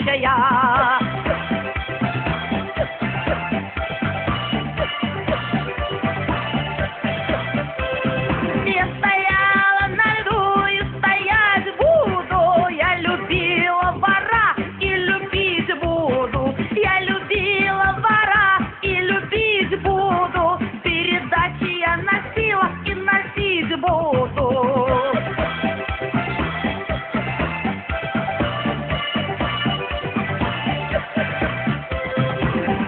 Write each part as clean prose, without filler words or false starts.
горячая. Я стояла на льду и стоять буду. Я любила вора и любить буду. Я любила вора и любить буду. Передачи я носила и носить буду.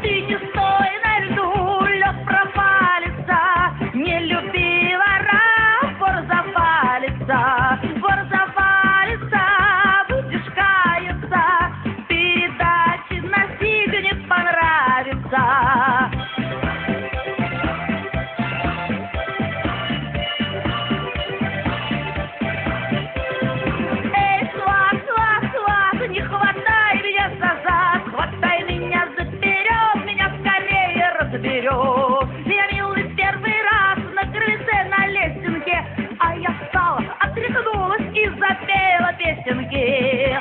Ты не стой на льду, лед провалится. Не люби вора, вор завалится. Вор завалится, будешь каяться. Передачи носить не понравится. Эй, сват, сват, сват, не хватай меня за зад, хватай меня за вперед, меня скорее разберет. Я, милый, первый раз на крыльце на лесенке, а я встала, отряхнулась и запела песенки.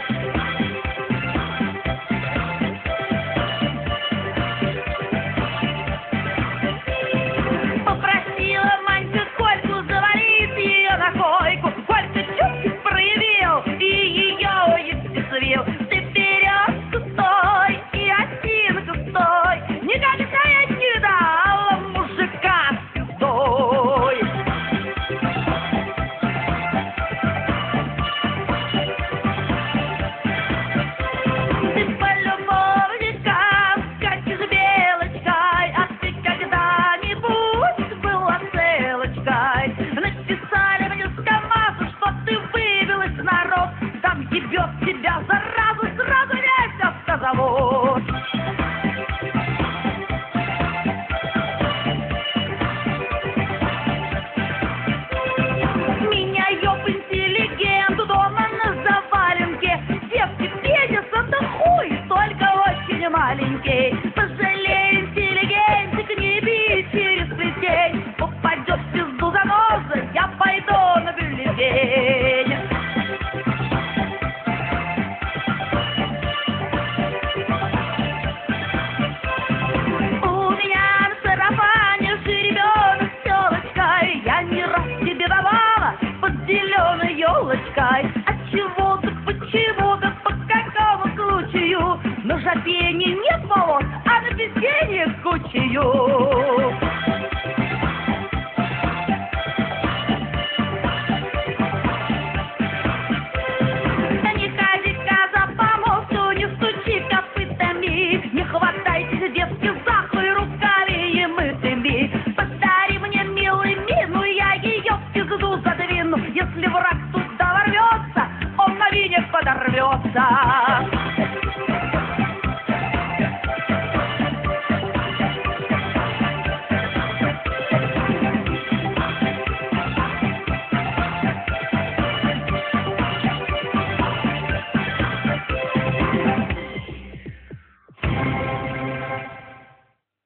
Попросила Манька Кольку завалить ее на койку. Колька чуть проявил и ее естествил. Ты вперед стой и осинка стой. Никогда я не дала мужика с пиздой. Ты по любовникам скачешь белочкой, а ты когда-нибудь была целочкой. Написали мне с КамАЗа, что ты выбилась в народ. Там ебет тебя заразу сразу весь автозавод. Меня ёб интеллигент дома на заваленке. Девки, пенис это хуй, только очень маленький. Пожалей, интеллигентик, не бей через плетень. Попадет в пизду заноза, я пойду на бюллетень. У меня на сарафане жеребенок с телочкой. Я не раз тебе давала под зеленой елочкой. Отчего так, почему так, по какому случаю? На жопении нет волос, а на песенье кучею. Не ходи, коза, по мосту, не стучи копытами. Не хватайтесь, девки, за хуй руками мытыми. Подари мне, милый, мину, я ее в пизду задвину. Если враг туда ворвется, он на вине подорвется.